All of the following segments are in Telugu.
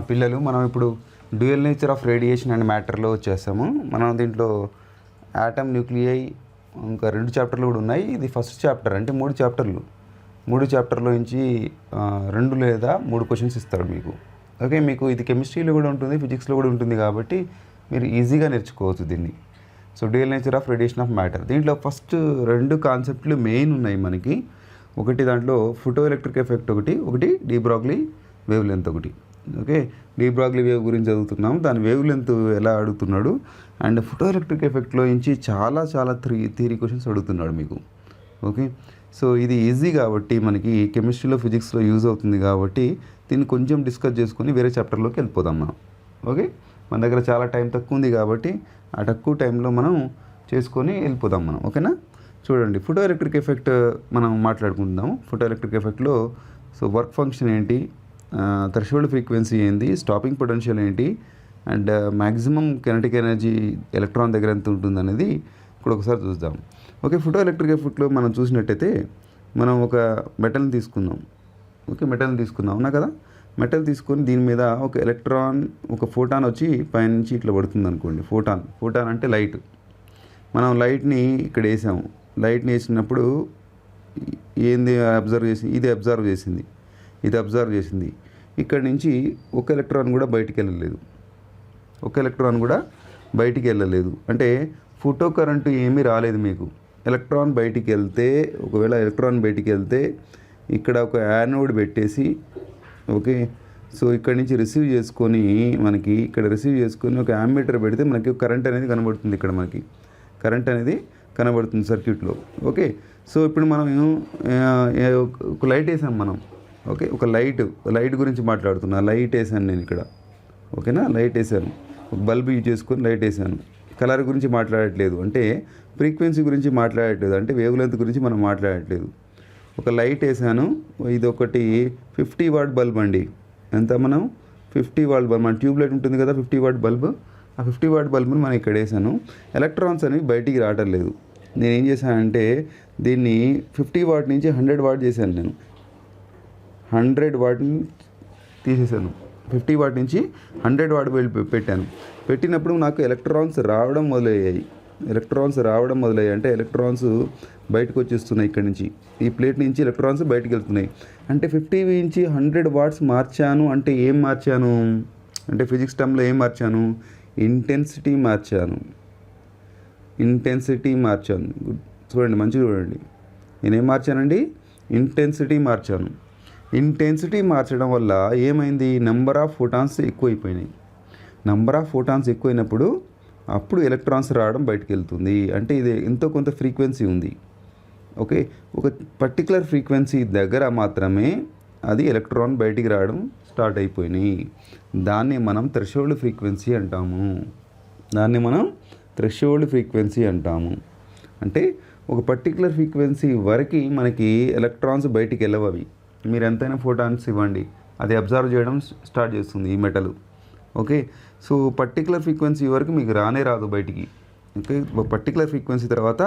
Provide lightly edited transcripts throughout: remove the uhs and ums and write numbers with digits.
పిల్లలు మనం ఇప్పుడు dual nature of radiation and మ్యాటర్లో వచ్చేస్తాము. మనం దీంట్లో ఆటమ్, న్యూక్లియై ఇంకా 2 చాప్టర్లు కూడా ఉన్నాయి. ఇది ఫస్ట్ చాప్టర్, అంటే 3 చాప్టర్లు. 3 చాప్టర్లో నుంచి 2 లేదా 3 క్వశ్చన్స్ ఇస్తాడు మీకు. ఓకే, మీకు ఇది కెమిస్ట్రీలో కూడా ఉంటుంది, ఫిజిక్స్లో కూడా ఉంటుంది కాబట్టి మీరు ఈజీగా నేర్చుకోవచ్చు దీన్ని. So dual nature of radiation of matter, దీంట్లో ఫస్ట్ 2 కాన్సెప్ట్లు మెయిన్ ఉన్నాయి మనకి. ఒకటి దాంట్లో ఫోటో ఎలక్ట్రిక్ ఎఫెక్ట్ ఒకటి డి బ్రాగ్లీ వేవ్ లెంత్ ఒకటి. ఓకే, డి బ్రాగ్లీ వేవ్ గురించి చదువుతున్నాం, దాని వేవ్ లెంత్ ఎలా అడుగుతున్నాడు, అండ్ ఫోటో ఎలక్ట్రిక్ ఎఫెక్ట్లో నుంచి చాలా థియరీ క్వశ్చన్స్ అడుగుతున్నాడు మీకు. ఓకే, సో ఇది ఈజీ కాబట్టి మనకి కెమిస్ట్రీలో, ఫిజిక్స్లో యూజ్ అవుతుంది కాబట్టి దీన్ని కొంచెం డిస్కస్ చేసుకొని వేరే చాప్టర్లోకి వెళ్ళిపోదాం మనం. ఓకే, మన దగ్గర చాలా టైం తక్కువ ఉంది కాబట్టి ఆ తక్కువ టైంలో మనం చేసుకొని వెళ్ళిపోదాం మనం. ఓకేనా, చూడండి ఫోటో ఎలక్ట్రిక్ ఎఫెక్ట్ మనం మాట్లాడుకుందాము. ఫోటో ఎలక్ట్రిక్ ఎఫెక్ట్లో సో వర్క్ ఫంక్షన్ ఏంటి, థ్రెషోల్డ్ ఫ్రీక్వెన్సీ ఏంటి, స్టాపింగ్ పొటెన్షియల్ ఏంటి, and maximum kinetic energy electron దగ్గర ఎంత ఉంటుంది అనేది ఇప్పుడు ఒకసారి చూద్దాం. ఓకే, ఫోటో ఎలక్ట్రిక్ ఎఫెక్ట్లో మనం చూసినట్టయితే మనం ఒక మెటల్ని తీసుకుందాం. ఓకే, మెటల్ని తీసుకుందాం అవునా కదా. మెటల్ తీసుకొని దీని మీద ఒక ఎలక్ట్రాన్, ఒక ఫోటాన్ వచ్చి పైనుంచి ఇట్లా పడుతుంది అనుకోండి. ఫోటాన్ అంటే లైట్. మనం లైట్ని ఇక్కడ వేసాము. లైట్ని వేసినప్పుడు ఏంది అబ్జర్వ్ చేసింది, ఇది అబ్జర్వ్ చేసింది. ఇక్కడ నుంచి ఒక ఎలక్ట్రాన్ కూడా బయటికి వెళ్ళలేదు. అంటే ఫోటో కరెంటు ఏమీ రాలేదు మీకు. ఎలక్ట్రాన్ బయటికి వెళ్తే, ఒకవేళ ఎలక్ట్రాన్ బయటికి వెళ్తే ఇక్కడ ఒక యానోడ్ పెట్టేసి, ఓకే, సో ఇక్కడ నుంచి రిసీవ్ చేసుకొని ఒక యామ్మీటర్ పెడితే మనకి కరెంట్ అనేది కనబడుతుంది. ఇక్కడ మనకి కరెంట్ అనేది కనబడుతుంది సర్క్యూట్లో. ఓకే, సో ఇప్పుడు మనం ఒక లైట్ వేసాం మనం. ఓకే, ఒక లైట్ గురించి మాట్లాడుతున్నా. లైట్ వేసాను నేను ఇక్కడ. ఓకేనా, లైట్ వేసాను, ఒక బల్బ్ యూజ్ చేసుకొని లైట్ వేసాను. కలర్ గురించి మాట్లాడట్లేదు, అంటే ఫ్రీక్వెన్సీ గురించి మాట్లాడట్లేదు, అంటే వేవ్ లెంత్ గురించి మనం మాట్లాడట్లేదు. ఒక లైట్ వేసాను. ఇది ఒకటి 50 వాట్ బల్బ్ అండి. ఎంత మనం 50 వాట్ బల్బ్, మన ట్యూబ్ లైట్ ఉంటుంది కదా 50 వాట్ బల్బ్, ఆ 50 వాట్ బల్బ్ని మనం ఇక్కడ వేసాను. ఎలక్ట్రాన్స్ అనేవి బయటికి రావటం లేదు. నేను ఏం చేశానంటే దీన్ని 50 వాట్ నుంచి 100 వాట్ చేశాను. నేను 100 వాట్ని తీసేసాను. 50 వాట్ నుంచి 100 వాట్ పెట్టాను. పెట్టినప్పుడు నాకు ఎలక్ట్రాన్స్ రావడం మొదలయ్యాయి. అంటే ఎలక్ట్రాన్స్ బయటకు వచ్చేస్తున్నాయి. ఇక్కడ నుంచి ఈ ప్లేట్ నుంచి ఎలక్ట్రాన్స్ బయటకు వెళ్తున్నాయి. అంటే 50 నుంచి 100 వాట్స్ మార్చాను. అంటే ఏం మార్చాను అంటే ఫిజిక్స్ టర్మ్లో ఏం మార్చాను, ఇంటెన్సిటీ మార్చాను. చూడండి, మంచిగా చూడండి. నేనేం మార్చానండి, ఇంటెన్సిటీ మార్చడం వల్ల ఏమైంది, నెంబర్ ఆఫ్ ఫోటాన్స్ ఎక్కువైనప్పుడు అప్పుడు ఎలక్ట్రాన్స్ రావడం బయటకు వెళ్తుంది. అంటే ఇది ఎంతో కొంత ఫ్రీక్వెన్సీ ఉంది. ఓకే, ఒక పర్టికులర్ ఫ్రీక్వెన్సీ దగ్గర మాత్రమే అది ఎలక్ట్రాన్ బయటికి రావడం స్టార్ట్ అయిపోయినాయి. దాన్ని మనం థ్రెషోల్డ్ ఫ్రీక్వెన్సీ అంటాము. అంటే ఒక పర్టికులర్ ఫ్రీక్వెన్సీ వరకు మనకి ఎలక్ట్రాన్స్ బయటికి వెళ్ళవవి. మీరు ఎంతైనా ఫోటాన్స్ ఇవ్వండి, అది అబ్జర్వ్ చేయడం స్టార్ట్ చేస్తుంది ఈ metal. Okay, so particular frequency వరకు మీకు రాదు బయటికి. ఓకే, ఒక పర్టికులర్ ఫ్రీక్వెన్సీ తర్వాత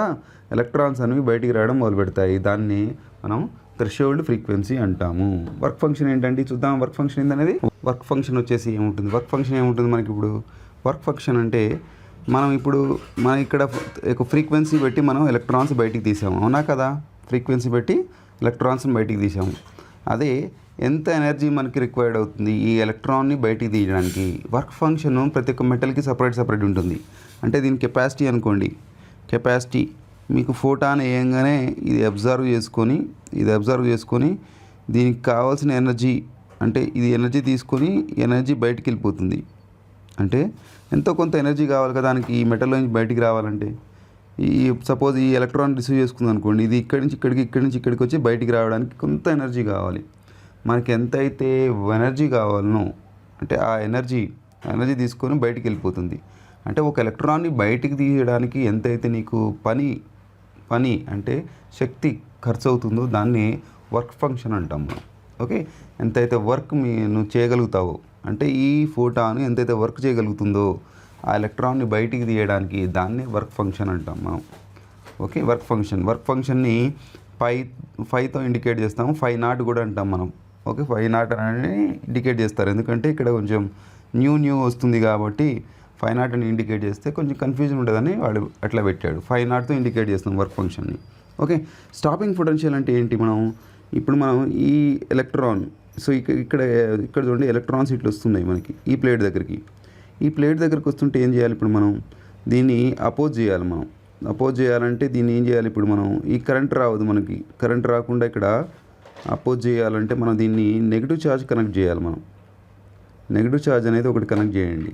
ఎలక్ట్రాన్స్ అనేవి బయటికి రావడం మొదలు పెడతాయి. దాన్ని మనం థ్రెషోల్డ్ ఫ్రీక్వెన్సీ అంటాము. వర్క్ ఫంక్షన్ ఏంటంటే చూద్దాం. వర్క్ ఫంక్షన్ ఏంటనేది, వర్క్ ఫంక్షన్ వచ్చేసి ఏముంటుంది మనకి ఇప్పుడు. వర్క్ ఫంక్షన్ అంటే మనం ఇక్కడ ఒక ఫ్రీక్వెన్సీ పెట్టి మనం ఎలక్ట్రాన్స్ బయటికి తీసాము, అవునా కదా. ఫ్రీక్వెన్సీ పెట్టి ఎలక్ట్రాన్స్ని బయటికి తీసాము. అదే ఎంత ఎనర్జీ మనకి రిక్వైర్డ్ అవుతుంది ఈ ఎలక్ట్రాన్ని బయటికి తీయడానికి. వర్క్ ఫంక్షన్ ప్రతి ఒక్క మెటల్కి సపరేట్ ఉంటుంది. అంటే దీని కెపాసిటీ అనుకోండి. కెపాసిటీ మీకు ఫోటాన్ వేయంగానే ఇది అబ్జర్వ్ చేసుకొని దీనికి కావాల్సిన ఎనర్జీ, అంటే ఇది ఎనర్జీ తీసుకొని ఎనర్జీ బయటికి వెళ్ళిపోతుంది. అంటే ఎంతో కొంత ఎనర్జీ కావాలి కదా దానికి, ఈ మెటల్లో నుంచి బయటికి రావాలంటే. సపోజ్ ఈ ఎలక్ట్రాన్ రిసీవ్ చేసుకుంది అనుకోండి, ఇది ఇక్కడి నుంచి ఇక్కడికి వచ్చి బయటికి రావడానికి కొంత ఎనర్జీ కావాలి. మనకి ఎంతైతే ఎనర్జీ కావాలనో, అంటే ఆ ఎనర్జీ తీసుకొని బయటికి వెళ్ళిపోతుంది. అంటే ఒక ఎలక్ట్రాన్ని బయటికి తీయడానికి ఎంతైతే నీకు పని అంటే శక్తి ఖర్చు అవుతుందో దాన్ని వర్క్ ఫంక్షన్ అంటాం మనం. ఓకే, ఎంతైతే వర్క్ నువ్వు చేయగలుగుతావో, అంటే ఈ ఫోటాన్ ఎంతైతే వర్క్ చేయగలుగుతుందో ఆ ఎలక్ట్రాన్ని బయటికి తీయడానికి దాన్ని వర్క్ ఫంక్షన్ అంటాం మనం. ఓకే, వర్క్ ఫంక్షన్ని 5తో ఇండికేట్ చేస్తాము. 5 నాట్ కూడా అంటాం మనం. ఓకే, 5 నాట్ అని ఇండికేట్ చేస్తారు. ఎందుకంటే ఇక్కడ కొంచెం న్యూ వస్తుంది కాబట్టి 5 నాట్ అని ఇండికేట్ చేస్తే కొంచెం కన్ఫ్యూజన్ ఉంటుందని వాడు అట్లా పెట్టాడు. 5 నాట్తో ఇండికేట్ చేస్తాం వర్క్ ఫంక్షన్ని. ఓకే, స్టాపింగ్ పొటెన్షియల్ అంటే ఏంటి? ఇప్పుడు మనం ఈ ఎలక్ట్రాన్, సో ఇక్కడ చూడండి ఎలక్ట్రాన్స్ ఇట్లా వస్తున్నాయి మనకి ఈ ప్లేట్ దగ్గరికి. ఈ ప్లేట్ దగ్గరికి వస్తుంటే ఏం చేయాలి? ఇప్పుడు మనం దీన్ని అపోజ్ చేయాలి. అపోజ్ చేయాలంటే దీన్ని ఏం చేయాలి? ఇప్పుడు మనం ఈ కరెంట్ రావద్దు, మనకి కరెంట్ రాకుండా ఇక్కడ అపోజ్ చేయాలంటే మనం దీన్ని నెగిటివ్ ఛార్జ్ కనెక్ట్ చేయాలి. నెగిటివ్ ఛార్జ్ అనేది ఒకటి కనెక్ట్ చేయండి.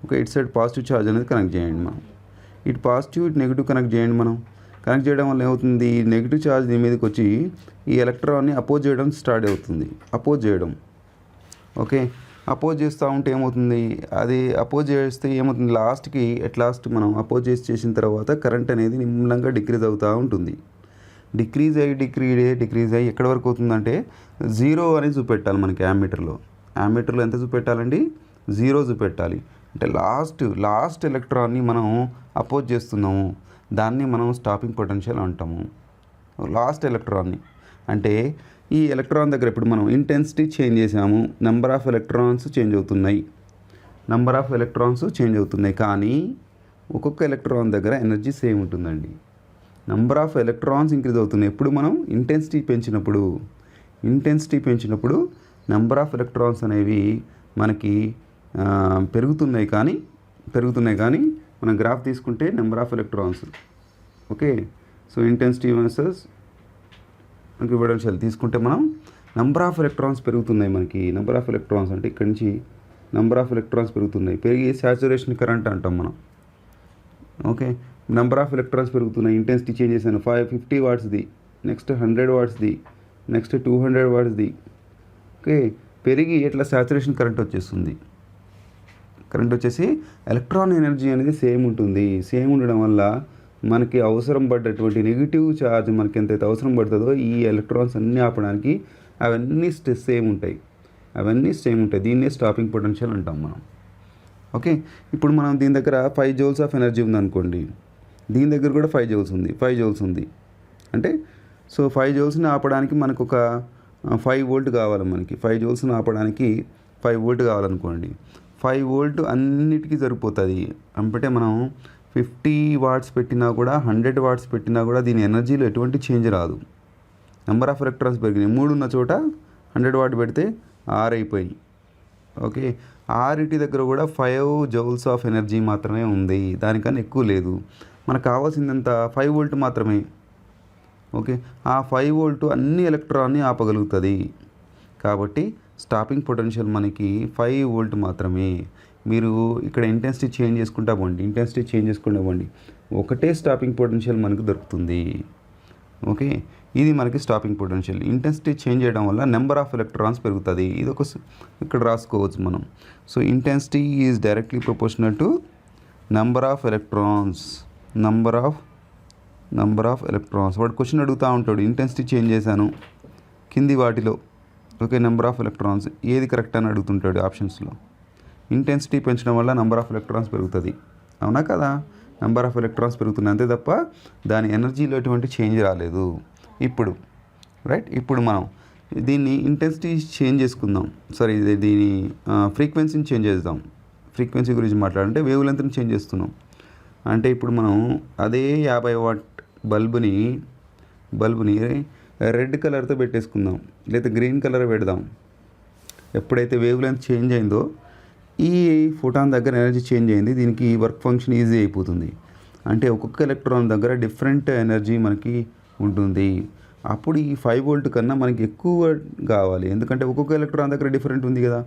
ఓకే, ఇటు సైడ్ పాజిటివ్ ఛార్జ్ అనేది కనెక్ట్ చేయండి. ఇటు పాజిటివ్ ఇటు నెగిటివ్ కనెక్ట్ చేయండి. కనెక్ట్ చేయడం వల్ల ఏమవుతుంది? నెగిటివ్ ఛార్జ్ దీని మీదకి వచ్చి ఈ ఎలక్ట్రాన్ని అపోజ్ చేయడం స్టార్ట్ అవుతుంది. అపోజ్ చేయడం. ఓకే, అపోజ్ చేస్తూ ఉంటే ఏమవుతుంది? అది అపోజ్ చేస్తే ఏమవుతుంది? లాస్ట్ మనం అపోజ్ చేసిన తర్వాత కరెంట్ అనేది నిమ్మలంగా డిక్రీజ్ అవుతూ ఉంటుంది. డిక్రీజ్ అయ్యి ఎక్కడి వరకు అవుతుందంటే 0 అనేది చూపెట్టాలి మనకి యామ్మీటర్లో ఎంత చూపెట్టాలండి? 0 చూపెట్టాలి. అంటే లాస్ట్ ఎలక్ట్రాన్ని మనం అపోజ్ చేస్తున్నాము, దాన్ని మనం స్టాపింగ్ పొటెన్షియల్ అంటాము. లాస్ట్ ఎలక్ట్రాన్ని అంటే ఈ ఎలక్ట్రాన్ దగ్గర ఇప్పుడు మనం ఇంటెన్సిటీ చేంజ్ చేసాము, నెంబర్ ఆఫ్ ఎలక్ట్రాన్స్ చేంజ్ అవుతున్నాయి. కానీ ఒక్కొక్క ఎలక్ట్రాన్ దగ్గర ఎనర్జీ సేమ్ ఉంటుందండి. నెంబర్ ఆఫ్ ఎలక్ట్రాన్స్ ఇంక్రీజ్ అవుతున్నాయి. ఎప్పుడు మనం ఇంటెన్సిటీ పెంచినప్పుడు నెంబర్ ఆఫ్ ఎలక్ట్రాన్స్ అనేవి మనకి పెరుగుతున్నాయి కానీ మనం గ్రాఫ్ తీసుకుంటే number of electrons. Okay, so intensity versus మనకి పొటెన్షియల్ తీసుకుంటే మనం నెంబర్ ఆఫ్ ఎలక్ట్రాన్స్ పెరుగుతున్నాయి. మనకి నెంబర్ ఆఫ్ ఎలక్ట్రాన్స్ అంటే ఇక్కడి నుంచి నెంబర్ ఆఫ్ ఎలక్ట్రాన్స్ పెరిగి సాచురేషన్ కరెంట్ అంటాం మనం. ఓకే, నెంబర్ ఆఫ్ ఎలక్ట్రాన్స్ పెరుగుతున్నాయి. ఇంటెన్సిటీ చేంజ్ చేశాను, 50 వాట్స్ది, నెక్స్ట్ 100 వాట్స్ది, నెక్స్ట్ 200 వాట్స్ది. ఓకే, పెరిగి ఇట్లా సాచురేషన్ కరెంట్ వచ్చేసి ఎలక్ట్రాన్ ఎనర్జీ అనేది సేమ్ ఉంటుంది. సేమ్ ఉండడం వల్ల మనకి అవసరం పడ్డటువంటి నెగిటివ్ ఛార్జ్ మనకి ఎంతైతే అవసరం పడుతుందో ఈ ఎలక్ట్రాన్స్ అన్నీ ఆపడానికి అవన్నీ సేమ్ ఉంటాయి. దీన్నే స్టాపింగ్ పొటెన్షియల్ అంటాం మనం. ఓకే, ఇప్పుడు మనం దీని దగ్గర 5 జౌల్స్ ఆఫ్ ఎనర్జీ ఉందనుకోండి, దీని దగ్గర కూడా 5 జౌల్స్ ఉంది. అంటే సో 5 జౌల్స్ని ఆపడానికి మనకు ఒక 5 వోల్ట్ కావాలి. మనకి 5 జౌల్స్ని ఆపడానికి 5 వోల్ట్ కావాలనుకోండి. 5 వోల్ట్ అన్నిటికీ సరిపోతుంది. అంటే మనం 50 వాట్స్ పెట్టినా కూడా 100 వాట్స్ పెట్టినా కూడా దీని ఎనర్జీలో ఎటువంటి చేంజ్ రాదు. నెంబర్ ఆఫ్ ఎలక్ట్రాన్స్ పెరిగినాయి. 3 ఉన్న చోట 100 వాట్ పెడితే 6 అయిపోయి. ఓకే, 6 దగ్గర కూడా 5 జౌల్స్ ఆఫ్ ఎనర్జీ మాత్రమే ఉంది, దానికన్నా ఎక్కువ లేదు. మనకు కావాల్సిందంత 5 వోల్ట్ మాత్రమే. ఓకే, ఆ 5 వోల్ట్ అన్ని ఎలక్ట్రాన్ని ఆపగలుగుతుంది. కాబట్టి స్టాపింగ్ పొటెన్షియల్ మనకి 5 వోల్ట్ మాత్రమే. మీరు ఇక్కడ ఇంటెన్సిటీ చేంజ్ చేసుకుంటా పోండి, ఒకటే స్టాపింగ్ పొటెన్షియల్ మనకు దొరుకుతుంది. ఓకే, ఇది మనకి స్టాపింగ్ పొటెన్షియల్. ఇంటెన్సిటీ చేంజ్ చేయడం వల్ల నెంబర్ ఆఫ్ ఎలక్ట్రాన్స్ పెరుగుతుంది. ఇది ఇక్కడ రాసుకోవచ్చు మనం. So intensity is directly proportional to number of electrons. వాడు క్వశ్చన్ అడుగుతూ ఉంటాడు, ఇంటెన్సిటీ చేంజ్ చేశాను కింది వాటిలో, ఓకే, నెంబర్ ఆఫ్ ఎలక్ట్రాన్స్ ఏది కరెక్ట్ అని అడుగుతుంటాడు ఆప్షన్స్లో. ఇంటెన్సిటీ పెంచడం వల్ల నెంబర్ ఆఫ్ ఎలక్ట్రాన్స్ పెరుగుతుంది, అవునా కదా? నెంబర్ ఆఫ్ ఎలక్ట్రాన్స్ పెరుగుతుంది, అంతే తప్ప దాని ఎనర్జీలో ఎటువంటి చేంజ్ రాలేదు. ఇప్పుడు మనం దీన్ని ఇంటెన్సిటీ చేంజ్ చేసుకుందాం. దీని ఫ్రీక్వెన్సీని చేంజ్ చేద్దాం. ఫ్రీక్వెన్సీ గురించి మాట్లాడంటే వేవ్ లెంత్ని చేంజ్ చేస్తున్నాం. అంటే ఇప్పుడు మనం అదే 50 వాట్ బల్బుని రెడ్ కలర్తో పెట్టేసుకుందాం, లేదా గ్రీన్ కలర్ పెడదాం. ఎప్పుడైతే వేవ్ లెంత్ చేంజ్ అయిందో ఈ ఫోటాన్ దగ్గర ఎనర్జీ చేంజ్ అయింది, దీనికి వర్క్ ఫంక్షన్ ఈజీ అయిపోతుంది. అంటే ఒక్కొక్క ఎలక్ట్రాన్ దగ్గర డిఫరెంట్ ఎనర్జీ మనకి ఉంటుంది. అప్పుడు ఈ 5 వోల్ట్ కన్నా మనకి ఎక్కువ కావాలి, ఎందుకంటే ఒక్కొక్క ఎలక్ట్రాన్ దగ్గర డిఫరెంట్ ఉంది కదా.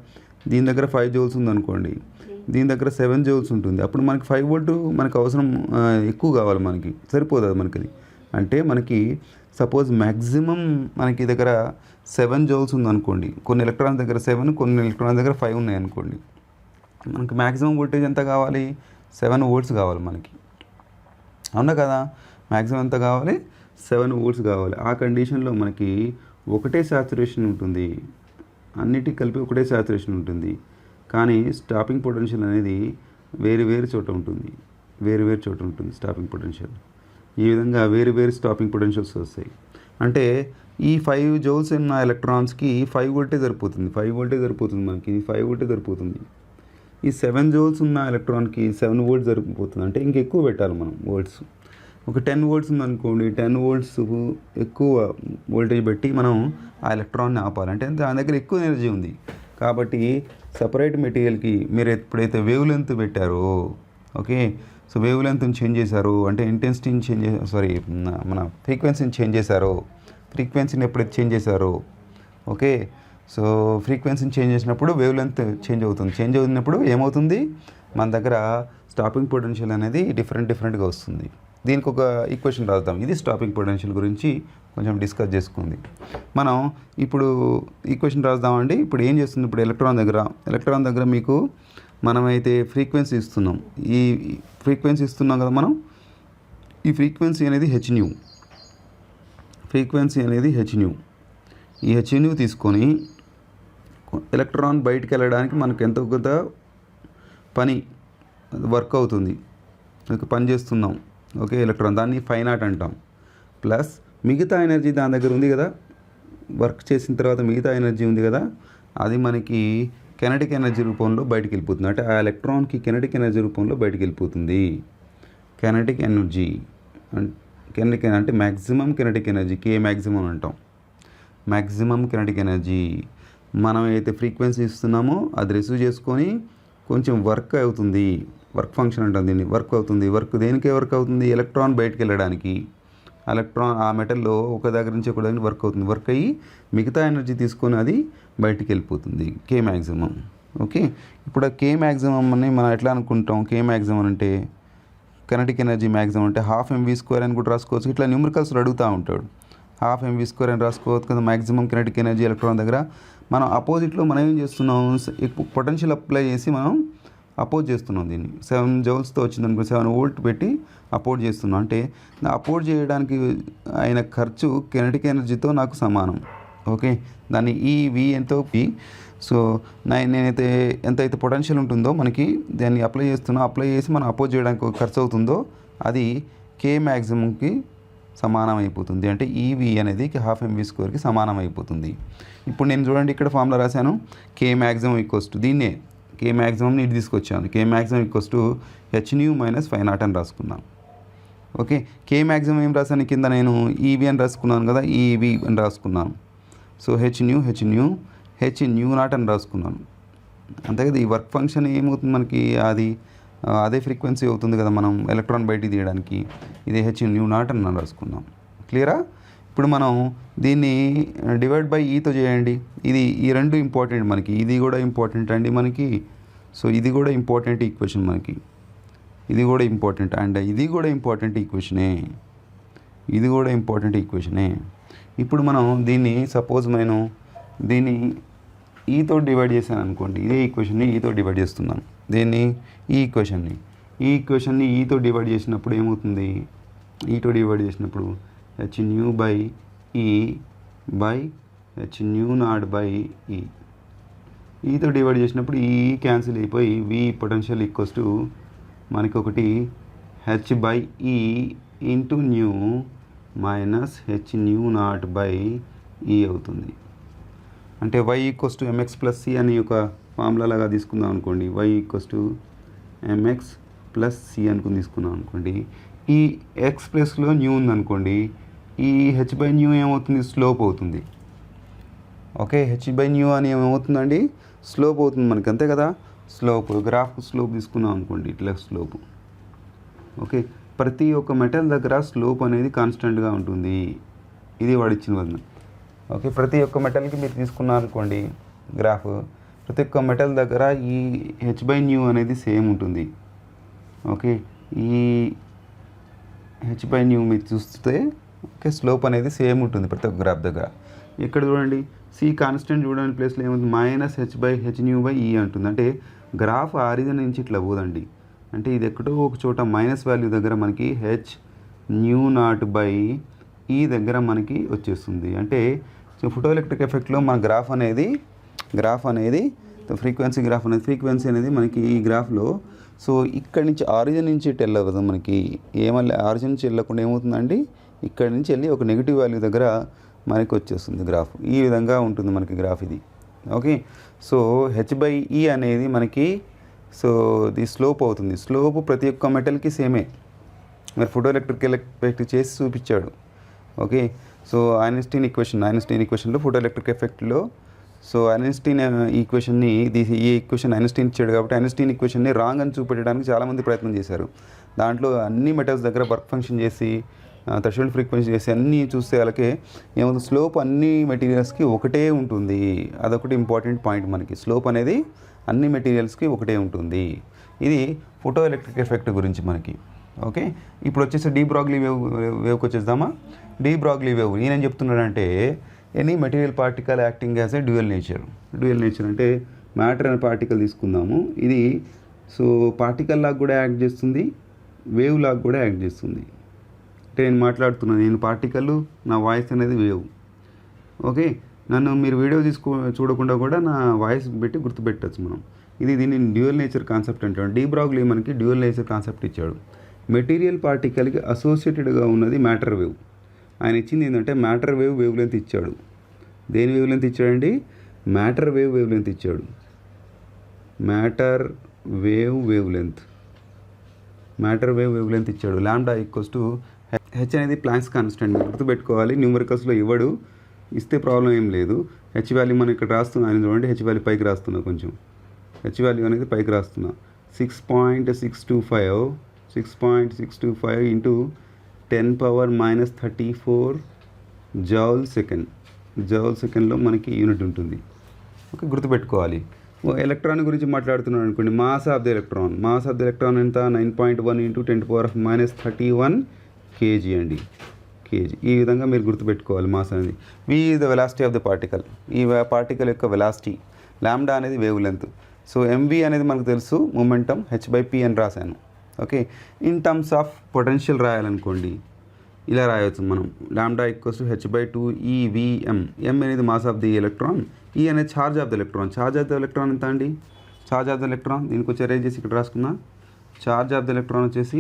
దీని దగ్గర 5 జౌల్స్ ఉందనుకోండి, దీని దగ్గర 7 జౌల్స్ ఉంటుంది. అప్పుడు మనకి 5 వోల్ట్ మనకు అవసరం ఎక్కువ కావాలి, మనకి సరిపోతుంది మనకి. అంటే మనకి సపోజ్ మ్యాక్సిమం మనకి దగ్గర 7 జౌల్స్ ఉందనుకోండి, కొన్ని ఎలక్ట్రాన్స్ దగ్గర 7, కొన్ని ఎలక్ట్రాన్స్ దగ్గర 5 ఉన్నాయి అనుకోండి, మనకి మ్యాక్సిమం వోల్టేజ్ ఎంత కావాలి? 7 వోల్ట్స్ కావాలి మనకి, అవునా కదా? మ్యాక్సిమం ఎంత కావాలి? 7 వోల్ట్స్ కావాలి. ఆ కండిషన్లో మనకి ఒకటే సాచురేషన్ ఉంటుంది, అన్నిటికి కలిపి ఒకటే సాచురేషన్ ఉంటుంది. కానీ స్టాపింగ్ పొటెన్షియల్ అనేది వేరు చోట ఉంటుంది, స్టాపింగ్ పొటెన్షియల్. ఈ విధంగా వేరు స్టాపింగ్ పొటెన్షియల్స్ వస్తాయి. అంటే ఈ 5 జౌల్స్ ఉన్న ఎలక్ట్రాన్స్కి 5 వోల్టే సరిపోతుంది, 5 వోల్టే సరిపోతుంది మనకి, 5 వోల్టే సరిపోతుంది. ఈ 7 జౌల్స్ ఉన్న ఎలక్ట్రాన్కి 7 వోల్ట్ సరిపోతుంది. అంటే ఇంకెక్కువ పెట్టాలి మనం వోల్ట్స్. ఒక 10 వోల్ట్స్ ఉందనుకోండి, 10 వోల్ట్స్ ఎక్కువ వోల్టేజ్ పెట్టి మనం ఆ ఎలక్ట్రాన్ని ఆపాలి. అంటే దాని దగ్గర ఎక్కువ ఎనర్జీ ఉంది. కాబట్టి సపరేట్ మెటీరియల్కి మీరు ఎప్పుడైతే వేవ్ లెంత్ పెట్టారో, ఓకే, సో వేవ్ లెంత్ని చేంజ్ చేశారు అంటే ఇంటెన్సిటీని చేంజ్ చేశారు, మన ఫ్రీక్వెన్సీని చేంజ్ చేశారో, ఫ్రీక్వెన్సీని ఎప్పుడైతే చేంజ్ చేశారో, ఓకే, సో ఫ్రీక్వెన్సీని చేంజ్ చేసినప్పుడు వేవ్ లెంత్ చేంజ్ అవుతుంది. చేంజ్ అవుతున్నప్పుడు ఏమవుతుంది, మన దగ్గర స్టాపింగ్ పొటెన్షియల్ అనేది డిఫరెంట్గా వస్తుంది. దీనికి ఒక ఈక్వేషన్ రాద్దాం. ఇది స్టాపింగ్ పొటెన్షియల్ గురించి కొంచెం డిస్కస్ చేసుకుంది. మనం ఇప్పుడు ఈక్వేషన్ రాద్దామండి. ఇప్పుడు ఏం చేస్తుంది, ఇప్పుడు ఎలక్ట్రాన్ దగ్గర మీకు మనమైతే ఫ్రీక్వెన్సీ ఇస్తున్నాం, ఈ ఫ్రీక్వెన్సీ ఇస్తున్నాం కదా మనం. ఈ ఫ్రీక్వెన్సీ అనేది hν, ఫ్రీక్వెన్సీ అనేది hν. ఈ hν తీసుకొని ఎలక్ట్రాన్ బయటికి వెళ్ళడానికి మనకు ఎంత కొంత పని వర్క్ అవుతుంది, పని చేస్తున్నాం, ఓకే, ఎలక్ట్రాన్, దాన్ని φ0 అంటాం. ప్లస్ మిగతా ఎనర్జీ దాని దగ్గర ఉంది కదా, వర్క్ చేసిన తర్వాత మిగతా ఎనర్జీ ఉంది కదా, అది మనకి కెనెటిక్ ఎనర్జీ రూపంలో బయటికి వెళ్ళిపోతుంది. అంటే ఆ ఎలక్ట్రాన్కి కెనెటిక్ ఎనర్జీ రూపంలో బయటికి వెళ్ళిపోతుంది. కెనెటిక్ ఎనర్జీ అంటే మ్యాక్సిమం కెనెటిక్ ఎనర్జీ, కే మ్యాక్సిమం అంటాం. మ్యాక్సిమం కెనెటిక్ ఎనర్జీ మనం అయితే ఫ్రీక్వెన్సీ ఇస్తున్నామో అది రిసీవ్ చేసుకొని కొంచెం వర్క్ అవుతుంది, వర్క్ ఫంక్షన్ అంటాం దీన్ని, వర్క్ అవుతుంది. వర్క్ దేనికే వర్క్ అవుతుంది, ఎలక్ట్రాన్ బయటికి వెళ్ళడానికి. ఎలక్ట్రాన్ ఆ మెటల్లో ఒక దగ్గర నుంచి ఒక దగ్గర వర్క్ అవుతుంది, వర్క్ అయ్యి మిగతా ఎనర్జీ తీసుకొని అది బయటికి వెళ్ళిపోతుంది, కే మ్యాక్సిమం. ఓకే, ఇప్పుడు ఆ కే మ్యాక్సిమం అని మనం ఎట్లా అనుకుంటాం, కే మ్యాక్సిమం అంటే కెనెటిక్ ఎనర్జీ మ్యాక్సిమం అంటే ½ mv² అని కూడా రాసుకోవచ్చు. ఇట్లా న్యూమరికల్స్ అడుగుతూ ఉంటాడు, ½ mv² అని రాసుకోవచ్చు కదా మ్యాక్సిమం కెనెటిక్ ఎనర్జీ ఎలక్ట్రాన్ దగ్గర. మనం అపోజిట్లో మనం ఏం చేస్తున్నాం, పొటెన్షియల్ అప్లై చేసి మనం అపోజ్ చేస్తున్నాం దీన్ని. 7 జౌల్స్తో వచ్చిందనుకో 7 వోల్ట్ పెట్టి అపోజ్ చేస్తున్నాం. అంటే అపోజ్ చేయడానికి అయిన ఖర్చు కెనెటిక్ ఎనర్జీతో నాకు సమానం. ఓకే, దాన్ని ఈ వి ఎంతో పి. సో నేనైతే ఎంతైతే పొటెన్షియల్ ఉంటుందో మనకి దాన్ని అప్లై చేసి మనం అపోజ్ చేయడానికి ఖర్చు అవుతుందో అది కే మ్యాక్సిమంకి సమానం అయిపోతుంది. అంటే ఈవి అనేది ½ mv²కి సమానం అయిపోతుంది. ఇప్పుడు నేను చూడండి ఇక్కడ ఫార్ములా రాశాను, కే మ్యాక్సిమం ఈక్వల్స్ టు దీన్నే కే మ్యాక్సిమంని ఇటు తీసుకొచ్చాను. కే మ్యాక్సిమం ఈక్వల్స్ టు hν - φ0 అని రాసుకున్నాను. ఓకే, కే మ్యాక్సిమం ఏం రాశాను కింద, నేను ఈవి అని రాసుకున్నాను కదా, ఈవి అని రాసుకున్నాను. సో hν hν0 అని రాసుకున్నాను. అంతే కదా. ఈ వర్క్ ఫంక్షన్ ఏమవుతుంది మనకి, అదే ఫ్రీక్వెన్సీ అవుతుంది కదా మనం ఎలక్ట్రాన్ బయటికి తీయడానికి. ఇది hν0 అని రాసుకున్నాం. క్లియరా? ఇప్పుడు మనం దీన్ని డివైడ్ బై ఈతో చేయండి. ఈ రెండు ఇంపార్టెంట్ మనకి, ఇది కూడా ఇంపార్టెంట్ అండి మనకి. సో ఇది కూడా ఇంపార్టెంట్ ఈక్వేషన్ మనకి, ఇది కూడా ఇంపార్టెంట్ అండ్ ఇది కూడా ఇంపార్టెంట్ ఈక్వేషనే, ఇది కూడా ఇంపార్టెంట్ ఈక్వేషనే. ఇప్పుడు మనం దీన్ని సపోజ్ నేను దీన్ని ఈతో డివైడ్ చేశాను అనుకోండి, ఇదే ఈక్వేషన్ని ఈతో డివైడ్ చేస్తున్నాను. దీన్ని ఈ ఈక్వేషన్ని ఈతో డివైడ్ చేసినప్పుడు ఏమవుతుంది, ఈతో డివైడ్ చేసినప్పుడు hν బై ఈ బై hν0/e. ఈతో డివైడ్ చేసినప్పుడు ఈ క్యాన్సిల్ అయిపోయి వి పొటెన్షియల్ ఈక్వల్స్ టు మనకి ఒకటి h/e into new minus hν0/e అవుతుంది. అంటే y equals to mx plus c అని ఒక ఫార్ములా లాగా తీసుకుందాం అనుకోండి. y equals to mx plus c అనుకుని తీసుకున్నాం అనుకోండి. ఈ x ప్లస్లో న్యూ ఉందనుకోండి, ఈ h/ν ఏమవుతుంది, స్లోప్ అవుతుంది. ఓకే, h/ν అని ఏమవుతుందండి, స్లోప్ అవుతుంది మనకి, అంతే కదా. స్లోప్ గ్రాఫ్ స్లోప్ తీసుకున్నాం అనుకోండి, ఇట్లా స్లోప్. ఓకే, ప్రతి ఒక్క మెటల్ దగ్గర స్లోప్ అనేది కాన్స్టెంట్గా ఉంటుంది. ఇది వాడిచ్చిన వలన. ఓకే, ప్రతి ఒక్క మెటల్కి మీరు తీసుకున్నారు అనుకోండి గ్రాఫ్, ప్రతి ఒక్క మెటల్ దగ్గర ఈ h/ν అనేది సేమ్ ఉంటుంది. ఓకే, ఈ h/ν మీరు చూస్తే ఓకే స్లోప్ అనేది సేమ్ ఉంటుంది ప్రతి ఒక్క గ్రాఫ్ దగ్గర. ఇక్కడ చూడండి సి కాన్స్టెంట్ చూడడానికి ప్లేస్లో ఏముంది, -h/hν/e అంటుంది. అంటే గ్రాఫ్ ఆరిజిన్ నుంచి ఇట్లా పోదండి, అంటే ఇది ఎక్కడో ఒక చోట మైనస్ వాల్యూ దగ్గర మనకి hν0/e దగ్గర మనకి వచ్చేస్తుంది. అంటే ఫోటో ఎలక్ట్రిక్ ఎఫెక్ట్లో మన గ్రాఫ్ అనేది ఫ్రీక్వెన్సీ అనేది మనకి ఈ గ్రాఫ్లో. సో ఇక్కడి నుంచి ఆరిజిన్ నుంచి ఇటు వెళ్ళదు మనకి, ఆరిజిన్ నుంచి వెళ్ళకుండా ఏమవుతుందండి, ఇక్కడి నుంచి వెళ్ళి ఒక నెగిటివ్ వాల్యూ దగ్గర మనకి వచ్చేస్తుంది గ్రాఫ్. ఈ విధంగా ఉంటుంది మనకి గ్రాఫ్ ఇది. ఓకే, సో h/e అనేది మనకి సో ఇది స్లోప్ అవుతుంది. స్లోప్ ప్రతి ఒక్క మెటల్కి సేమే. మరి ఫోటో ఎలక్ట్రికల్ ఎఫెక్ట్ చేసి చూపించాడు. ఓకే, సో ఐన్స్టీన్ ఈక్వేషన్లో ఫోటో ఎలక్ట్రిక్ ఎఫెక్ట్లో సో ఐన్స్టీన్ ఈక్వేషన్ని ఈ ఈక్వేషన్ ఐన్స్టీన్ ఇచ్చాడు కాబట్టి ఐన్స్టీన్ ఈక్వేషన్ని రాంగ్ అని చూపెట్టడానికి చాలామంది ప్రయత్నం చేశారు. దాంట్లో అన్ని మెటల్స్ దగ్గర వర్క్ ఫంక్షన్ చేసి థ్రెషోల్డ్ ఫ్రీక్వెన్సీ చేసి అన్నీ చూస్తే వాళ్ళకి ఏమవుతుంది, స్లోప్ అన్ని మెటీరియల్స్కి ఒకటే ఉంటుంది. అదొకటి ఇంపార్టెంట్ పాయింట్ మనకి. స్లోప్ అనేది అన్ని మెటీరియల్స్కి ఒకటే ఉంటుంది. ఇది ఫోటో ఎలక్ట్రిక్ ఎఫెక్ట్ గురించి మనకి. ఓకే, ఇప్పుడు వచ్చేసి డి బ్రాగ్లీ వేవ్కి వచ్చేద్దామా. డి బ్రాగ్లీ వేవ్ నేనేం చెప్తున్నాడంటే any material particle acting as a dual nature అంటే మ్యాటర్ అనే పార్టికల్ తీసుకుందాము. ఇది సో పార్టికల్ లాగా కూడా యాక్ట్ చేస్తుంది, వేవ్ లాగా కూడా యాక్ట్ చేస్తుంది. అంటే నేను మాట్లాడుతున్నాను, నేను పార్టికల్, నా వాయిస్ అనేది వేవ్. ఓకే, నన్ను మీరు వీడియో చూడకుండా కూడా నా వాయిస్ పెట్టి గుర్తుపెట్టచ్చు మనం. దీన్ని డ్యూయల్ నేచర్ కాన్సెప్ట్ అంటాడు. డి బ్రాగ్లీ మనకి డ్యూయల్ నేచర్ కాన్సెప్ట్ ఇచ్చాడు. మెటీరియల్ పార్టికల్కి అసోసియేటెడ్గా ఉన్నది మ్యాటర్ వేవ్. ఆయన ఇచ్చింది ఏంటంటే మ్యాటర్ వేవ్ లెంత్ ఇచ్చాడు. దేని వేవ్ లెంత్ ఇచ్చాడండి? మ్యాటర్ వేవ్ లెంత్ ఇచ్చాడు. మ్యాటర్ వేవ్ లెంత్ ఇచ్చాడు. లాంబ్డా ఈక్వల్స్ టు హెచ్ అనేది ప్లాంక్స్ కాన్స్టెంట్. గుర్తుపెట్టుకోవాలి, న్యూమరికల్స్లో ఇవ్వడు, ఇస్తే ప్రాబ్లం ఏం లేదు. హెచ్ వాల్యూ మనం ఇక్కడ రాస్తున్నాను చూడండి. హెచ్ వాల్యూ పైకి రాస్తున్నా, కొంచెం హెచ్ వాల్యూ అనేది పైకి రాస్తున్నా. 6.625 ఇంటూ 10⁻⁻34 జౌల్ సెకండ్లో మనకి యూనిట్ ఉంటుంది. ఓకే, గుర్తుపెట్టుకోవాలి. ఎలక్ట్రాన్ గురించి మాట్లాడుతున్నాను అనుకోండి. మాస్ ఆఫ్ ది ఎలక్ట్రాన్ ఎంత? 9.1 ఇంటూ 10⁻⁻31 కేజీ అండి. ఈ విధంగా మీరు గుర్తుపెట్టుకోవాలి. మాస్ అనేది v the velocity of the particle. ఈ పార్టికల్ యొక్క వెలాసిటీ. లాంబ్డా అనేది వేవ్ లెంత్. సో mv అనేది మనకు తెలుసు, మొమెంటం, h/p అని రాశాను. Okay, in terms of potential రాయాలనుకోండి ఇలా రాయవచ్చు మనం. Lambda equals to h/2 EVm. m అనేది mass of the electron, E అనేది charge of the electron. Charge of the electron ఎంత అండి? ఛార్జ్ ఆఫ్ ద ఎలక్ట్రాన్ దీనికి వచ్చి అరేంజ్ చేసి ఇక్కడ రాసుకున్నా. ఛార్జ్ ఆఫ్ ద ఎలక్ట్రాన్ వచ్చేసి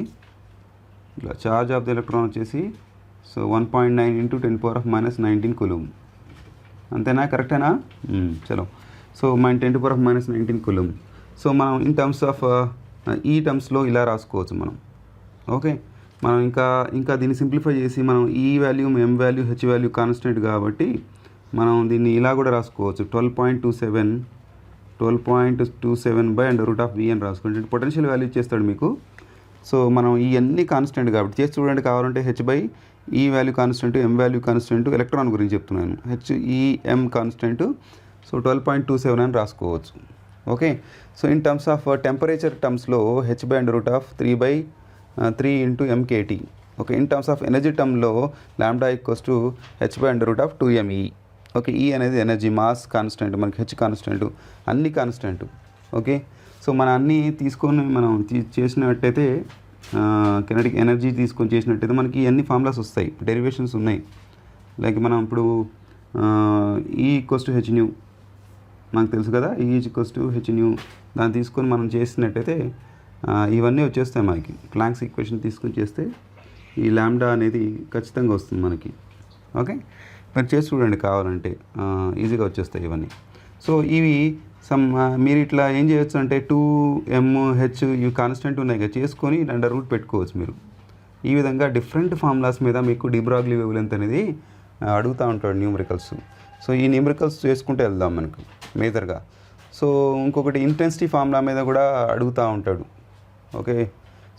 ఇలా, ఛార్జ్ ఆఫ్ ద ఎలక్ట్రాన్ వచ్చేసి సో 1.9 ఇంటూ 10⁻⁻19 కూలుమ్. అంతేనా? కరెక్టేనా? చలో, సో 10⁻⁻19 కూలుమ్. సో మనం ఇన్ టర్మ్స్ ఆఫ్ ఈ టర్మ్స్లో ఇలా రాసుకోవచ్చు మనం. ఓకే, మనం ఇంకా దీన్ని సింప్లిఫై చేసి మనం ఈ value, m value, h value constant కాబట్టి మనం దీన్ని ఇలా కూడా రాసుకోవచ్చు. 12.27/√v అని రాసుకోండి. పొటెన్షియల్ వాల్యూ ఇచ్చేస్తాడు మీకు. సో మనం ఇవన్నీ కాన్స్టెంట్ కాబట్టి చేసి చూడండి. కావాలంటే h/e value constant, m value constant, electron గురించి చెప్తున్నాను. HEM constant. సో 12.27 అని రాసుకోవచ్చు. Okay, so in terms of temperature టర్మ్స్లో h/3 into mkt. Okay, in terms of energy టర్మ్లో lambda equals to h/2me. Okay, E అనేది ఎనర్జీ, మాస్ కాన్స్టెంట్, మనకి హెచ్ కాన్స్టెంట్, అన్ని కాన్స్టెంట్. ఓకే, సో మన అన్నీ తీసుకొని మనం చేసినట్టయితే కెనెటిక్ ఎనర్జీ తీసుకొని చేసినట్టయితే మనకి అన్ని ఫార్ములాస్ వస్తాయి, డెరివేషన్స్ ఉన్నాయి. లైక్ మనం ఇప్పుడు E equals to H new మనకు తెలుసు కదా. E equals to H new దాన్ని తీసుకొని మనం చేసినట్టయితే ఇవన్నీ వచ్చేస్తాయి మనకి. ప్లాంక్స్ ఈక్వేషన్ తీసుకొని చేస్తే ఈ లాంబ్డా అనేది ఖచ్చితంగా వస్తుంది మనకి. ఓకే, మీరు చేసి చూడండి కావాలంటే, ఈజీగా వచ్చేస్తాయి ఇవన్నీ. సో ఇవి మీరు ఇట్లా ఏం చేయొచ్చు అంటే 2mh ఇవి కాన్స్టెంట్ ఉన్నాయి కదా, చేసుకొని అండర్ రూట్ పెట్టుకోవచ్చు మీరు. ఈ విధంగా డిఫరెంట్ ఫార్ములాస్ మీద మీకు డి బ్రాగ్లీ వేవ్ లెంత్ అనేది అడుగుతూ ఉంటాడు న్యూమరికల్స్. సో ఈ న్యూమరికల్స్ చేసుకుంటూ వెళ్దాం మనకు మేజర్గా. సో ఇంకొకటి ఇంటెన్సిటీ ఫార్ములా మీద కూడా అడుగుతూ ఉంటాడు. ఓకే,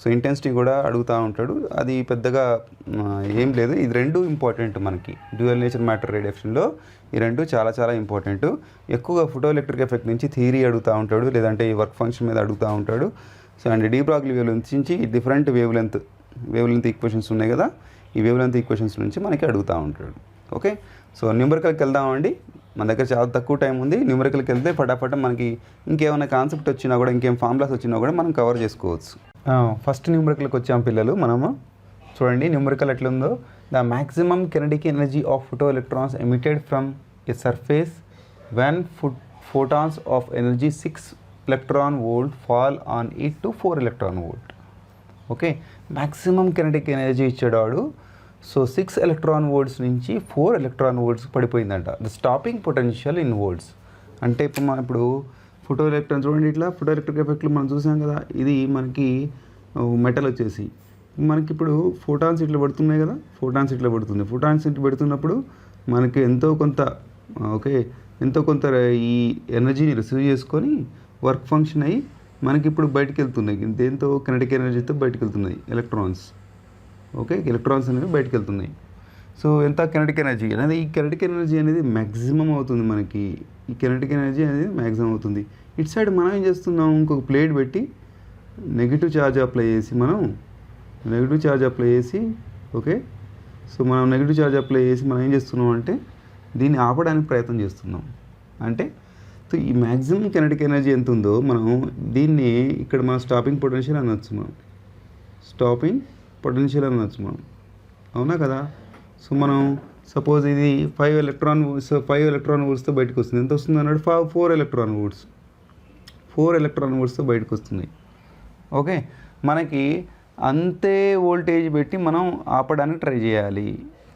సో ఇంటెన్సిటీ కూడా అడుగుతూ ఉంటాడు. అది పెద్దగా ఏం లేదు. ఇది రెండు ఇంపార్టెంట్ మనకి డ్యూయల్ నేచర్ మ్యాటర్ రేడియేషన్లో. ఈ రెండు చాలా చాలా ఇంపార్టెంట్. ఎక్కువగా ఫోటో ఎలక్ట్రిక్ ఎఫెక్ట్ నుంచి థియరీ అడుగుతూ ఉంటాడు, లేదంటే ఈ వర్క్ ఫంక్షన్ మీద అడుగుతూ ఉంటాడు. So and de Broglie wave length నుంచి డిఫరెంట్ వేవ్ లెంత్ ఈక్వేషన్స్ ఉన్నాయి కదా, ఈ వేవ్ లెంత్ ఈక్వేషన్స్ నుంచి మనకి అడుగుతూ ఉంటాడు. ఓకే, సో న్యూమరికల్కి వెళ్దామండి. మన దగ్గర చాలా తక్కువ టైం ఉంది. న్యూమరికల్కి వెళ్తే ఫటాఫట మనకి ఇంకేమైనా కాన్సెప్ట్ వచ్చినా కూడా, ఇంకేం ఫార్ములాస్ వచ్చినా కూడా మనం కవర్ చేసుకోవచ్చు. ఫస్ట్ న్యూమరికల్కి వచ్చాం పిల్లలు మనము. చూడండి న్యూమరికల్ ఎట్లుందో. The maximum kinetic energy of photo electrons emitted from a surface when photons of energy 6 electron volt fall on it to 4 electron volt. Okay, maximum kinetic energy ఇచ్చాడు. సో 6 ఎలక్ట్రాన్ వోల్ట్స్ నుంచి 4 ఎలక్ట్రాన్ వోల్ట్స్ పడిపోయిందంట. The stopping potential in volts. అంటే ఇప్పుడు ఫోటో ఎలక్ట్రాన్ చూడండి, ఇట్లా ఫోటో ఎలక్ట్రిక్ ఎఫెక్ట్లు మనం చూసాం కదా, ఇది మనకి మెటల్ వచ్చేసి మనకి ఇప్పుడు ఫోటాన్స్ ఇట్లా పడుతున్నాయి కదా, ఫోటాన్స్ ఇట్లా పడుతుంది. ఫోటాన్స్ ఇట్లా పెడుతున్నప్పుడు మనకి ఎంతో కొంత ఈ ఎనర్జీని రిసీవ్ చేసుకొని వర్క్ ఫంక్షన్ అయ్యి మనకి ఇప్పుడు బయటికి వెళ్తున్నాయి. దేంతో? కినెటిక్ ఎనర్జీతో బయటికి వెళ్తున్నాయి ఎలక్ట్రాన్స్. ఎలక్ట్రాన్స్ అనేవి బయటికి వెళ్తున్నాయి. సో ఎంత కినెటిక్ ఎనర్జీ అనేది, ఈ కినెటిక్ ఎనర్జీ అనేది మ్యాక్సిమం అవుతుంది మనకి. ఈ కినెటిక్ ఎనర్జీ అనేది మ్యాక్సిమం అవుతుంది. ఇటు సైడ్ మనం ఏం చేస్తున్నాం, ఇంకొక ప్లేట్ పెట్టి నెగిటివ్ ఛార్జ్ అప్లై చేసి సో మనం నెగిటివ్ ఛార్జ్ అప్లై చేసి మనం ఏం చేస్తున్నాం అంటే దీన్ని ఆపడానికి ప్రయత్నం చేస్తున్నాం. అంటే సో ఈ మ్యాక్సిమం కినెటిక్ ఎనర్జీ ఎంత ఉందో మనం దీన్ని ఇక్కడ మనం స్టాపింగ్ పొటెన్షియల్ అనొచ్చు. అవునా కదా? సో మనం సపోజ్ ఇది 5 ఎలక్ట్రాన్ వోల్ట్స్తో బయటకు వస్తుంది. ఎంత వస్తుంది అన్నాడు? 4 ఎలక్ట్రాన్ వోల్ట్స్తో బయటకు వస్తుంది. మనకి అంతే వోల్టేజ్ పెట్టి మనం ఆపడానికి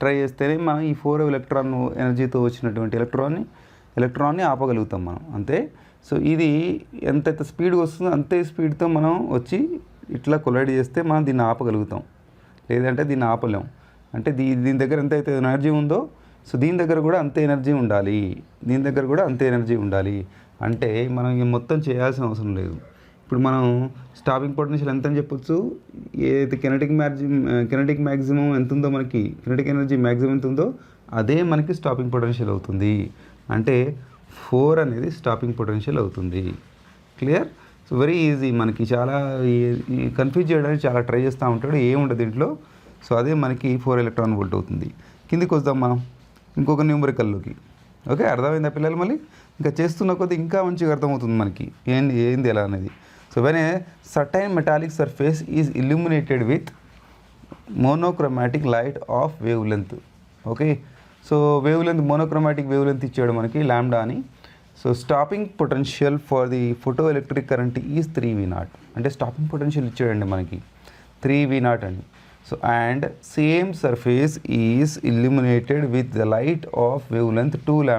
ట్రై చేస్తేనే మనం ఈ 4 ఎలక్ట్రాన్ ఎనర్జీతో వచ్చినటువంటి ఎలక్ట్రాన్ని ఆపగలుగుతాం మనం, అంతే. సో ఇది ఎంతైతే స్పీడ్గా వస్తుందో అంతే స్పీడ్తో మనం వచ్చి ఇట్లా కొలైడ్ చేస్తే మనం దీన్ని ఆపగలుగుతాం, లేదంటే దీన్ని ఆపలేం. అంటే దీని దగ్గర ఎంతైతే ఎనర్జీ ఉందో సో దీని దగ్గర కూడా అంతే ఎనర్జీ ఉండాలి. అంటే మనం మొత్తం చేయాల్సిన అవసరం లేదు. ఇప్పుడు మనం స్టాపింగ్ పొటెన్షియల్ ఎంత అని చెప్పొచ్చు, ఏదైతే కినెటిక్ మ్యాక్సిమం ఎంత ఉందో మనకి, కినెటిక్ ఎనర్జీ మ్యాక్సిమం ఎంత ఉందో అదే మనకి స్టాపింగ్ పొటెన్షియల్ అవుతుంది. అంటే 4 అనేది స్టాపింగ్ పొటెన్షియల్ అవుతుంది. క్లియర్? So very easy. మనకి చాలా కన్ఫ్యూజ్ చేయడానికి చాలా ట్రై చేస్తూ ఉంటాడు, ఏముండదు దీంట్లో. సో అదే మనకి 4 ఎలక్ట్రాన్ వోల్ట్ అవుతుంది. కిందికి వద్దాం మనం ఇంకొక న్యూమరికల్లోకి. అర్థమైందా పిల్లలు? మళ్ళీ ఇంకా చేస్తున్న కొద్దీ ఇంకా మంచిగా అర్థమవుతుంది మనకి ఏంది ఎలా అనేది. So when a certain metallic surface is illuminated with monochromatic light of wave length. So monochromatic wavelength ఇచ్చాడు మనకి లాంబ్డా అని. So stopping potential for the photoelectric current is 3V0. అంటే స్టాపింగ్ పొటెన్షియల్ ఇచ్చాడండి మనకి 3V0 అండి. So and same surface is illuminated with the light of wavelength 2λ.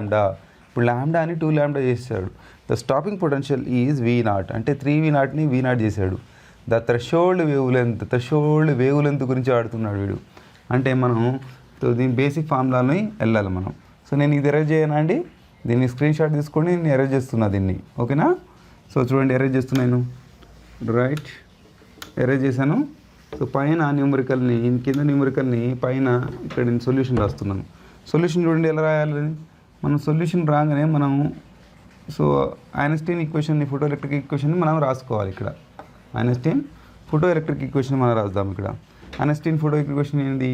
ఇప్పుడు లాంబ్డా అని 2λ చేశాడు. The stopping potential is V0. అంటే 3V0ని V0 చేశాడు. ద థ్రెషోల్డ్ వేవ్ లెంత్ గురించి ఆడుతున్నాడు వీడు. అంటే మనం దీని బేసిక్ ఫార్ములాని వెళ్ళాలి మనం. సో నేను ఇది ఎరేజ్ చేయనా అండి, దీన్ని స్క్రీన్ షాట్ తీసుకొని నేను ఎరేజ్ చేస్తున్నా దీన్ని. ఓకేనా? సో చూడండి, ఎరేజ్ చేస్తున్నాను. రైట్, ఎరేజ్ చేశాను. సో పైన న్యూమరికల్ని, కింద న్యూమరికల్ని పైన ఇక్కడ నేను సొల్యూషన్ రాస్తున్నాను. సొల్యూషన్ చూడండి ఎలా రాయాలని. మనం సొల్యూషన్ రాగానే మనం ఐన్స్టీన్ ఈక్వేషన్ని, ఫోటో ఎలక్ట్రిక్ ఈక్వేషన్ని మనం రాసుకోవాలి. ఇక్కడ ఐన్స్టీన్ ఫోటో ఎలక్ట్రిక్ ఈక్వేషన్ మనం రాద్దాం. ఇక్కడ ఐన్స్టీన్ ఫోటో ఈక్వేషన్ ఏంటి?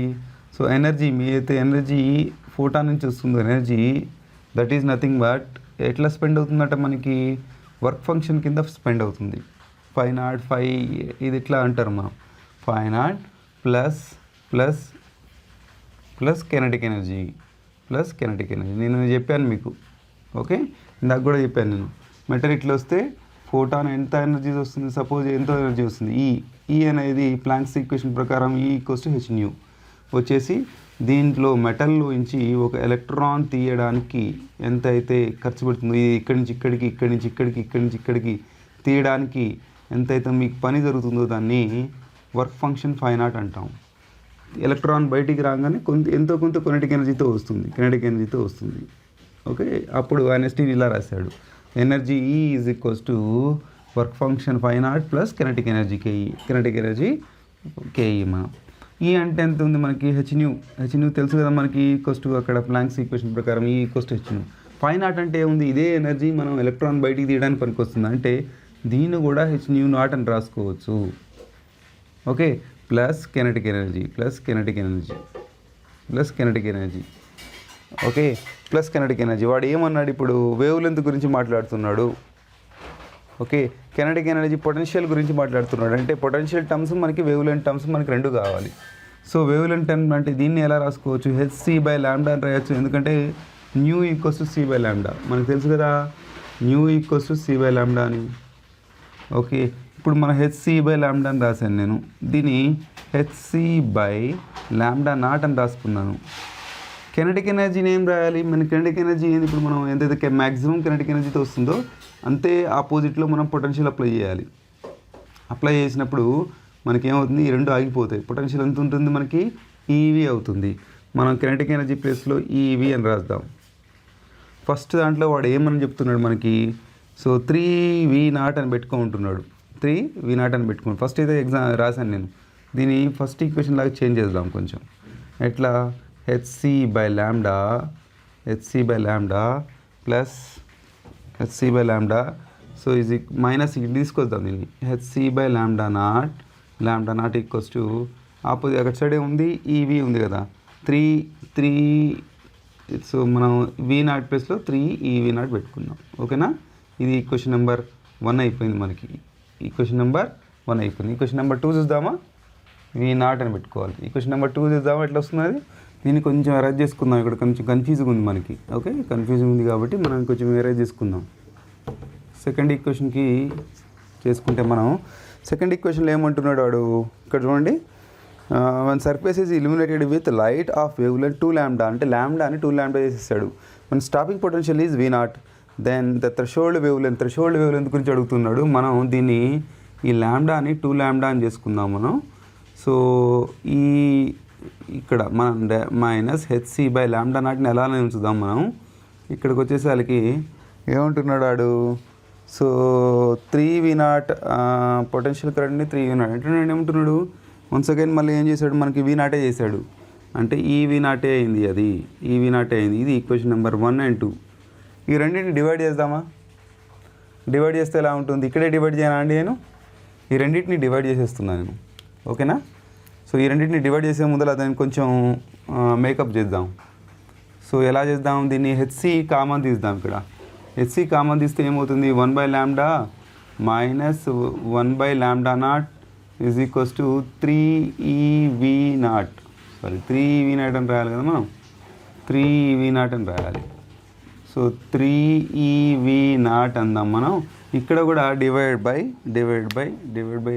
సో ఎనర్జీ, మీరైతే ఎనర్జీ ఫోటాన్ నుంచి వస్తుందో energy, that is nothing but ఎట్లా స్పెండ్ అవుతుందంటే మనకి వర్క్ ఫంక్షన్ కింద స్పెండ్ అవుతుంది. 505 ఇది ఇట్లా అంటారు మనం. 5 ప్లస్ కెనెటిక్ ఎనర్జీ నేను చెప్పాను మీకు. ఇందాక కూడా చెప్పాను నేను. మెటల్ ఇట్లా వస్తే ఫోటాన్ ఎంత ఎనర్జీ వస్తుంది, సపోజ్ ఎంతో ఎనర్జీ వస్తుంది. ఈ అనేది ప్లాంక్స్ ఈక్వేషన్ ప్రకారం E=hν వచ్చేసి దీంట్లో మెటల్లో నుంచి ఒక ఎలక్ట్రాన్ తీయడానికి ఎంత అయితే ఖర్చు పెడుతుందో, ఇక్కడి నుంచి ఇక్కడికి తీయడానికి ఎంతైతే మీకు పని జరుగుతుందో దాన్ని వర్క్ ఫంక్షన్ 5 అంటాం. ఎలక్ట్రాన్ బయటికి రాగానే ఎంతో కొంత కినెటిక్ ఎనర్జీతో వస్తుంది. అప్పుడు ఐన్స్టీన్ ఇలా రాశాడు, energy E = work function 5 plus kinetic energy KE. మనం E అంటే ఎంత ఉంది మనకి? హెచ్న్యూ తెలుసు కదా మనకి. అక్కడ ప్లాంక్స్ ఈక్వేషన్ ప్రకారం E=hν. 5 అంటే ఏముంది? ఇదే ఎనర్జీ మనం ఎలక్ట్రాన్ బయటికి తీయడానికి పనికొస్తుంది. అంటే దీన్ని కూడా hν0 అని రాసుకోవచ్చు. Plus kinetic energy plus kinetic energy. వాడు ఏమన్నాడు ఇప్పుడు? వేవ్ లెంత్ గురించి మాట్లాడుతున్నాడు. కినెటిక్ ఎనర్జీ పొటెన్షియల్ గురించి మాట్లాడుతున్నాడు. అంటే పొటెన్షియల్ టర్మ్స్ మనకి, వేవ్ లెంత్ టర్మ్స్ మనకి రెండు కావాలి. సో వేవ్ లెంత్ టర్మ్ అంటే దీన్ని ఎలా రాసుకోవచ్చు? hc/λ అని రాయొచ్చు. ఎందుకంటే ν = c/λ మనకు తెలుసు కదా, ν = c/λ అని. ఇప్పుడు మన hc/λ అని రాశాను నేను. దీన్ని హెచ్సి బై ల్యాండా నాట్ అని రాసుకున్నాను. కెనెటిక్ ఎనర్జీని ఏం రాయాలి? మన కెనెటిక్ ఎనర్జీ ఏంది? ఇప్పుడు మనం ఎంతైతే మ్యాక్సిమం కెనెటిక్ ఎనర్జీతో వస్తుందో అంతే ఆపోజిట్లో మనం పొటెన్షియల్ అప్లై చేయాలి. అప్లై చేసినప్పుడు మనకి ఏమవుతుంది? ఈ రెండు ఆగిపోతాయి. పొటెన్షియల్ ఎంత ఉంటుంది మనకి? ఈవీ అవుతుంది. మనం కెనెటిక్ ఎనర్జీ ప్లేస్లో ఈవీ అని రాద్దాం. ఫస్ట్ దాంట్లో వాడు ఏమని చెప్తున్నాడు మనకి? సో 3v0 అని పెట్టుకుంటున్నాడు. 3v0 అని పెట్టుకున్నాడు. ఫస్ట్ అయితే రాశాను నేను. దీన్ని ఫస్ట్ ఈక్వేషన్ లాగా చేంజ్ చేద్దాం కొంచెం. ఎట్లా? HC by lambda plus HC by lambda. So ఇది మైనస్ ఇది తీసుకొద్దాం దీన్ని. HC by lambda not equals to opposite అక్కడ సైడే ఉంది ఈవీ ఉంది కదా 3. సో మనం v0 ప్లేస్లో 3ev0 పెట్టుకున్నాం. ఓకేనా? ఇది ఈక్వేషన్ నెంబర్ 1 అయిపోయింది మనకి. ఈక్వేషన్ నెంబర్ 1 అయిపోయింది. ఈక్వేషన్ నెంబర్ 2 చూద్దామా? v0 అని పెట్టుకోవాలి. ఈక్వేషన్ నెంబర్ 2 చూద్దామా ఎట్లా వస్తున్నది? దీన్ని కొంచెం ఎరేజ్ చేసుకుందాం. ఇక్కడ కొంచెం కన్ఫ్యూజింగ్ ఉంది మనకి. ఓకే, కన్ఫ్యూజింగ్ ఉంది కాబట్టి మనం కొంచెం ఎరేజ్ చేసుకుందాం. సెకండ్ ఈక్వేషన్కి చేసుకుంటే మనం సెకండ్ ఈక్వేషన్లో ఏమంటున్నాడు వాడు? ఇక్కడ చూడండి. One surface is illuminated with light of wavelength 2λ అంటే ల్యాండాని 2λ చేసేసాడు. మన stopping potential is v0. Then the threshold wavelength గురించి అడుగుతున్నాడు. మనం దీన్ని ఈ ల్యాండాని 2λ అని చేసుకుందాం మనం. సో ఈ ఇక్కడ మనం మైనస్ హెచ్సి బై ల్యాండా నాట్ని ఎలానే ఉంచుదాం మనం. ఇక్కడికి వచ్చేసరికి ఏమంటున్నాడు వాడు? సో 3v0 పొటెన్షియల్ కరెంట్ని 3v0 అంటే ఏమంటున్నాడు? వన్స్ అగైన్ మళ్ళీ ఏం చేశాడు? మనకి v0 చేశాడు. అంటే ఈ v0 అయింది. అది ఈ v0 అయింది. ఇది ఈక్వేషన్ నెంబర్ 1 and 2. ఈ రెండింటిని డివైడ్ చేద్దామా? డివైడ్ చేస్తే ఎలా ఉంటుంది? ఇక్కడే డివైడ్ చేయనా అండి నేను? ఈ రెండింటిని డివైడ్ చేసేస్తున్నాను నేను. ఓకేనా? సో ఈ రెండింటిని డివైడ్ చేసే ముందర దాన్ని కొంచెం మేకప్ చేద్దాం. సో ఎలా చేద్దాం దీన్ని? హెచ్సి కామన్ తీద్దాం. ఇక్కడ హెచ్సి కామన్ తీస్తే ఏమవుతుంది? 1/λ minus 1/λ0 is equals to 3ev0. Sorry 3ev0 అని రాయాలి కదా మనం. 3ev0 అని రాయాలి. సో 3ev0 అందాం మనం. ఇక్కడ కూడా డివైడ్ బై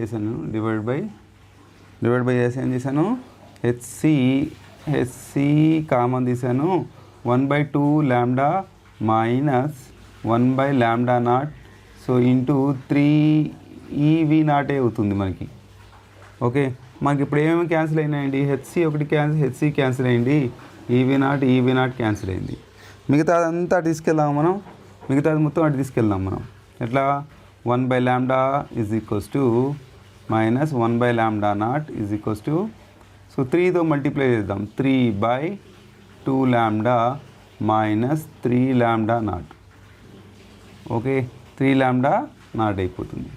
చేశాను. డివైడ్ బై చేసి ఏం చేశాను? హెచ్సి కామన్ తీశాను. 1/2λ మైనస్ 1/λ0. సో ఇంటూ 3ev0 అవుతుంది మనకి. ఓకే, మనకి ఇప్పుడు ఏమేమి క్యాన్సిల్ అయినాయండి? హెచ్సి క్యాన్సిల్ అయింది. ఈవీ0 క్యాన్సిల్ అయింది. మిగతాదంతా తీసుకెళ్దాం మనం. మిగతాది మొత్తం అటు తీసుకెళ్దాం మనం. ఎట్లా? 1/λ is equals to minus 1/λ0 is equals to, so 3తో మల్టిప్లై చేద్దాం. 3/2λ మైనస్ 3λ0. ఓకే, 3λ0 అయిపోతుంది.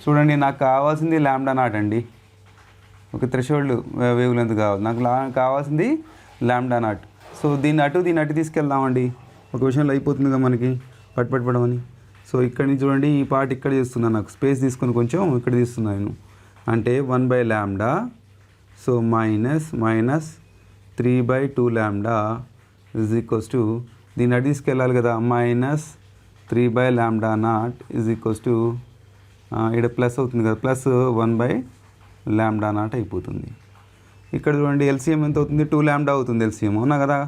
చూడండి, నాకు కావాల్సింది λ0 అండి. ఓకే, థ్రెషోల్డ్ వేవ్ లెంత్ కావాలి నాకు. కావాల్సింది λ0. సో దీన్ని అటు తీసుకెళ్దామండి. ఒక విషయంలో అయిపోతుంది కదా మనకి పట్టుపడమని. సో ఇక్కడ నుంచి చూడండి, ఈ పార్ట్ ఇక్కడ చేస్తున్నాను. నాకు స్పేస్ తీసుకొని కొంచెం ఇక్కడ తీస్తున్నాను. అంటే 1/λ. So minus 3/2λ is equals to, దీన్ని అటు తీసుకెళ్ళాలి కదా, మైనస్ 3/λ0 ఈజ్ ఈక్వల్స్ టు, ఇక్కడ ప్లస్ అవుతుంది కదా, ప్లస్ 1/λ0 అయిపోతుంది. ఇక్కడ చూడండి ఎల్సిఎం ఎంత అవుతుంది? 2λ అవుతుంది ఎల్సిఎం. అవునా కదా?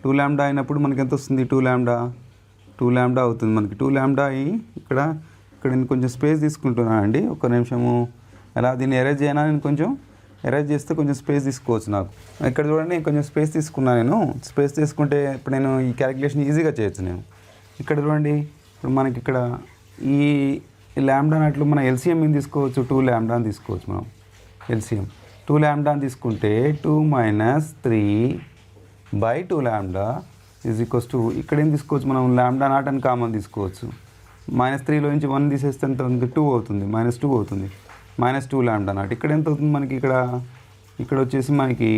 2λ అయినప్పుడు మనకి ఎంత వస్తుంది? 2λ అవుతుంది మనకి. 2λ ఇక్కడ నేను కొంచెం స్పేస్ తీసుకుంటున్నాను అండి. ఒక నిమిషము. ఎలా దీన్ని ఎరేజ్ చేయనా? నేను కొంచెం ఎరేజ్ చేస్తే కొంచెం స్పేస్ తీసుకోవచ్చు నాకు. ఇక్కడ చూడండి, నేను కొంచెం స్పేస్ తీసుకున్నాను. నేను స్పేస్ తీసుకుంటే ఇప్పుడు నేను ఈ క్యాలిక్యులేషన్ ఈజీగా చేయొచ్చు నేను. ఇక్కడ చూడండి, ఇప్పుడు మనకి ఇక్కడ ఈ λ0 మన ఎల్సిఎం ఏం తీసుకోవచ్చు? 2λ అని తీసుకోవచ్చు మనం. ఎల్సిఎం 2λ అని తీసుకుంటే 2 మైనస్ 3/2λ ఈజ్ ఈక్వల్స్ టు, ఇక్కడ ఏం తీసుకోవచ్చు మనం? λ0 అని కామన్ తీసుకోవచ్చు. -3లో నుంచి 1 తీసేస్తే ఎంత అవుతుంది? 2 అవుతుంది. -2 అవుతుంది. -2λ0. ఇక్కడ ఎంత అవుతుంది మనకి? ఇక్కడ వచ్చేసి మనకి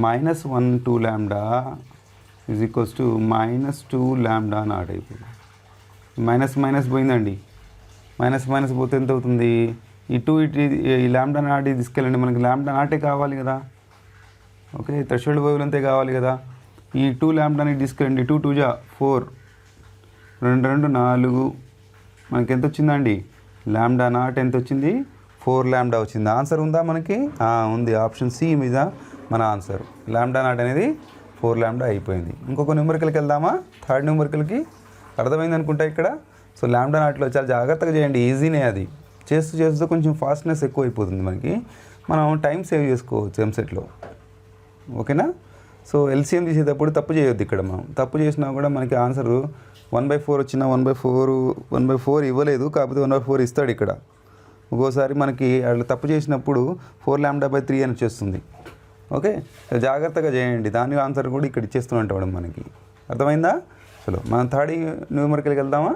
-1/2λ ఈజ్ ఈక్వల్స్ టు -2λ0 అయిపోయింది. మైనస్ పోయిందండి. మైనస్ పోతే ఎంత అవుతుంది? ఈ 2 ఈ λ0 తీసుకెళ్ళండి. మనకి λ0 కావాలి కదా. ఓకే, థ్రెషోల్డ్ వేవ్ లెంత్ కావాలి కదా. ఈ 2λని తీసుకెళ్ళండి. 2 2 4, 2 2 4. మనకి ఎంత వచ్చిందండి? λ0 ఎంత వచ్చింది? 4 లాంబ్డా వచ్చింది. ఆన్సర్ ఉందా మనకి? ఉంది. ఆప్షన్ సి మీద మన ఆన్సర్. లాంబ్డా నాట్ అనేది 4 లాంబ్డా అయిపోయింది. ఇంకొక న్యూమరికల్కి వెళ్దామా? థర్డ్ న్యూమరికల్కి అర్థమైంది అనుకుంటా ఇక్కడ. సో లాంబ్డా నాట్లో చాలా జాగ్రత్తగా చేయండి, ఈజీనే అది. చేస్తూ చేస్తూ కొంచెం ఫాస్ట్నెస్ ఎక్కువ అయిపోతుంది మనకి. మనం టైం సేవ్ చేసుకోవచ్చు ఎంసెట్లో. ఓకేనా? సో ఎల్సిఎం తీసేటప్పుడు తప్పు చేయొద్దు ఇక్కడ. మనం తప్పు చేసినా కూడా మనకి ఆన్సరు 1/4 వచ్చినా 1/4 ఇవ్వలేదు, కాకపోతే 1/4 ఇస్తాడు ఇక్కడ. ఒక్కోసారి మనకి అట్లా తప్పు చేసినప్పుడు 4 లాంబ్డా/3 అని వచ్చేస్తుంది. ఓకే, జాగ్రత్తగా చేయండి. దాని ఆన్సర్ కూడా ఇక్కడ ఇచ్చేస్తూ ఉంటాడు మనకి. అర్థమైందా? చలో మనం థర్డ్ న్యూమరికల్కి వెళ్దామా?